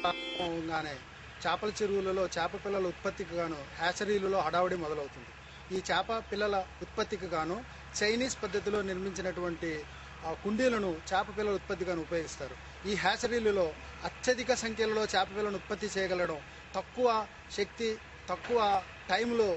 ప్రారంభంగానే చేపల చెరువులలో చేప పిల్లల ఉత్పత్తికి గాను హ్యాచరీలలో హడావుడి మొదలవుతుంది. ఈ చేప పిల్లల ఉత్పత్తికి గాను చైనీస్ పద్ధతిలో నిర్మించినటువంటి కుండీలను చేప పిల్లల ఉత్పత్తిగాను ఉపయోగిస్తారు. ఈ హ్యాచరీలలో అత్యధిక సంఖ్యలో చేప పిల్లలను ఉత్పత్తి చేయగలడం, తక్కువ శక్తి తక్కువ టైంలో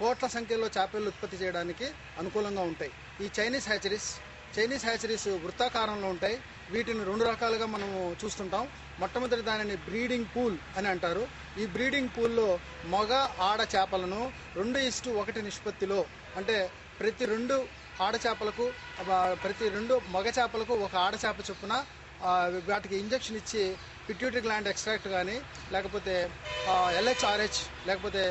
కోట్ల సంఖ్యలో చేపలు ఉత్పత్తి చేయడానికి అనుకూలంగా ఉంటాయి. ఈ చైనీస్ హ్యాచరీస్ వృత్తాకారంలో ఉంటాయి. వీటిని రెండు రకాలుగా మనము చూస్తుంటాం. మొట్టమొదటి దానిని బ్రీడింగ్ పూల్ అని అంటారు. ఈ బ్రీడింగ్ పూల్లో మగ ఆడ చేపలను 2:1 నిష్పత్తిలో, అంటే ప్రతి 2 ఆడచేపలకు ప్రతి 2 మగ చేపలకు ఒక ఆడచేప చొప్పున వాటికి ఇంజెక్షన్ ఇచ్చి పిట్యూటరీ గ్లాండ్ ఎక్స్ట్రాక్ట్ కానీ, లేకపోతే LHRH, లేకపోతే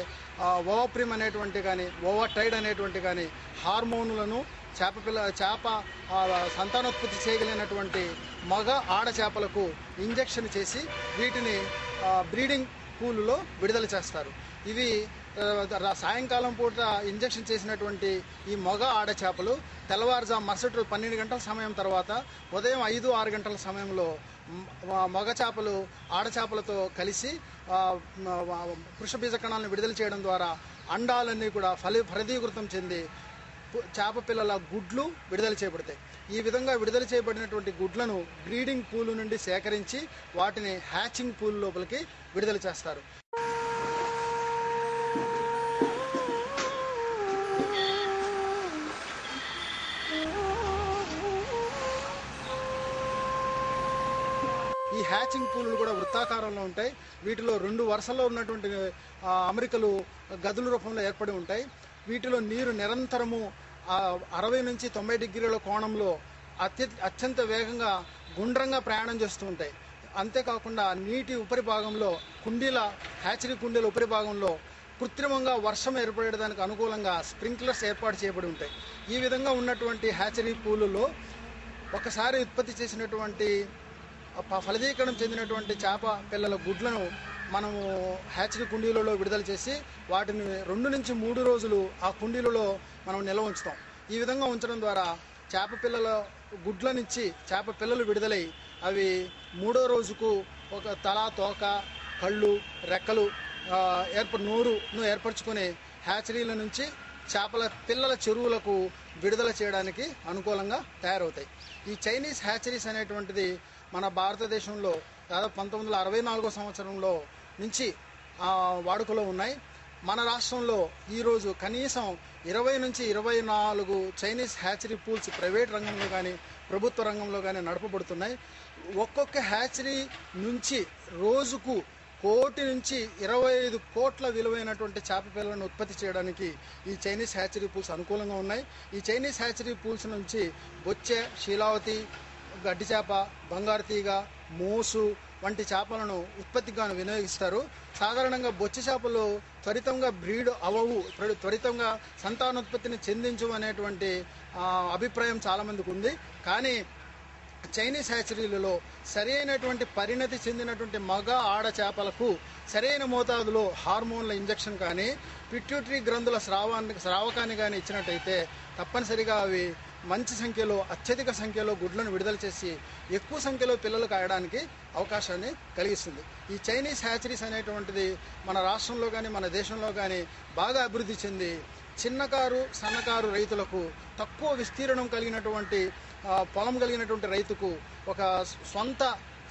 ఓవాప్రిమ్ అనేటువంటి కానీ, ఓవాటైడ్ అనేటువంటి కానీ హార్మోన్లను చేప సంతానోత్పత్తి చేయగలిగినటువంటి మగ ఆడ చేపలకు ఇంజెక్షన్ చేసి వీటిని బ్రీడింగ్ పూల్లో విడుదల చేస్తారు. ఇవి సాయంకాలం పూట ఇంజెక్షన్ చేసినటువంటి ఈ మగ ఆడ చేపలు మరుసటి 12 గంటల సమయం తర్వాత ఉదయం 5-6 గంటల సమయంలో మగ చేపలు ఆడ చేపలతో కలిసి పురుషబీజ కణాలను విడుదల చేయడం ద్వారా అండాలన్నీ కూడా ఫలదీకృతం చెంది చేప పిల్లల గుడ్లు విడుదల చేయబడతాయి. ఈ విధంగా విడుదల చేయబడినటువంటి గుడ్లను బ్రీడింగ్ పూల్ నుండి సేకరించి వాటిని హ్యాచింగ్ పూల్ లోపలికి విడుదల చేస్తారు. ఈ హ్యాచింగ్ పూలు కూడా వృత్తాకారంలో ఉంటాయి. వీటిలో 2 వరుసల్లో ఉన్నటువంటి అమరికలు గదుల రూపంలో ఏర్పడి ఉంటాయి. వీటిలో నీరు నిరంతరము 60 నుంచి 90 డిగ్రీల కోణంలో అత్యంత వేగంగా గుండ్రంగా ప్రయాణం చేస్తూ ఉంటాయి. అంతేకాకుండా నీటి ఉపరి భాగంలో హ్యాచరీ కుండీల ఉపరి భాగంలో కృత్రిమంగా వర్షం ఏర్పడడానికి అనుకూలంగా స్ప్రింక్లర్స్ ఏర్పాటు చేయబడి ఉంటాయి. ఈ విధంగా ఉన్నటువంటి హ్యాచరీ పూలులో ఒకసారి ఉత్పత్తి చేసినటువంటి ఫలదీకరణం చెందినటువంటి చేప పిల్లల గుడ్లను మనము హ్యాచరీ కుండీలలో విడుదల చేసి వాటిని 2 నుంచి 3 రోజులు ఆ కుండీలలో మనం నిల్వ ఉంచుతాం. ఈ విధంగా ఉంచడం ద్వారా చేప పిల్లల గుడ్ల నుంచి చేప పిల్లలు విడుదలై అవి 3వ రోజుకు ఒక తల, తోక, కళ్ళు, రెక్కలు నోరును ఏర్పరచుకుని హ్యాచరీల నుంచి చేపల పిల్లల చెరువులకు విడుదల చేయడానికి అనుకూలంగా తయారవుతాయి. ఈ చైనీస్ హ్యాచరీస్ అనేటువంటిది మన భారతదేశంలో దాదాపు 1964 సంవత్సరంలో నుంచి వాడుకలో ఉన్నాయి. మన రాష్ట్రంలో ఈరోజు కనీసం 20 నుంచి 24 చైనీస్ హ్యాచరీ పూల్స్ ప్రైవేట్ రంగంలో కానీ ప్రభుత్వ రంగంలో కానీ నడపబడుతున్నాయి. ఒక్కొక్క హ్యాచరీ నుంచి రోజుకు 1 కోటి నుంచి 25 కోట్ల విలువైనటువంటి చేప పిల్లలను ఉత్పత్తి చేయడానికి ఈ చైనీస్ హ్యాచరీ పూల్స్ అనుకూలంగా ఉన్నాయి. ఈ చైనీస్ హ్యాచరీ పూల్స్ నుంచి బొచ్చె, శీలావతి, గడ్డి చేప, బంగారు తీగ, మోసు వంటి చేపలను ఉత్పత్తిగా వినియోగిస్తారు. సాధారణంగా బొచ్చె చేపలు త్వరితంగా బ్రీడ్ అవ్వవు, త్వరితంగా సంతానోత్పత్తిని చెందించు అనేటువంటి అభిప్రాయం చాలామందికి ఉంది. కానీ చైనీస్ హ్యాచరీలలో సరైనటువంటి పరిణతి చెందినటువంటి మగ ఆడ చేపలకు సరైన మోతాదులో హార్మోన్ల ఇంజెక్షన్ కానీ పిట్యూటరీ గ్రంథుల స్రావకాన్ని కానీ ఇచ్చినట్టయితే తప్పనిసరిగా అవి మంచి సంఖ్యలో అత్యధిక సంఖ్యలో గుడ్లను విడుదల చేసి ఎక్కువ సంఖ్యలో పిల్లలు కాయడానికి అవకాశాన్ని కలిగిస్తుంది. ఈ చైనీస్ హ్యాచరీస్ అనేటువంటిది మన రాష్ట్రంలో కానీ మన దేశంలో కానీ బాగా అభివృద్ధి చెంది చిన్నకారు సన్నకారు రైతులకు తక్కువ విస్తీర్ణం కలిగినటువంటి పొలం కలిగినటువంటి రైతుకు ఒక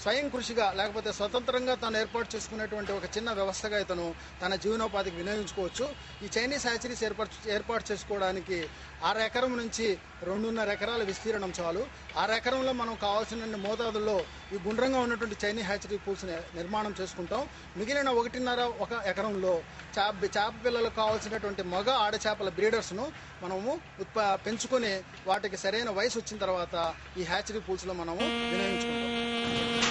స్వయం కృషిగా లేకపోతే స్వతంత్రంగా తాను ఏర్పాటు చేసుకునేటువంటి ఒక చిన్న వ్యవస్థగా ఇతను తన జీవనోపాధికి వినియోగించుకోవచ్చు. ఈ చైనీస్ హ్యాచరీస్ ఏర్పాటు చేసుకోవడానికి 6 ఎకరం నుంచి 2.5 ఎకరాల విస్తీర్ణం చాలు. 6 ఎకరంలో మనం కావాల్సిన మోతాదుల్లో ఈ గుండ్రంగా ఉన్నటువంటి చైనీస్ హ్యాచరీ పూల్స్ నిర్మాణం చేసుకుంటాం. మిగిలిన 1.5 ఎకరంలో చేప పిల్లలకు కావాల్సినటువంటి మగ ఆడ చేపల బ్రీడర్స్ను మనము పెంచుకొని వాటికి సరైన వయసు వచ్చిన తర్వాత ఈ హ్యాచరీ పూల్స్లో మనము వినియోగించుకుంటాం.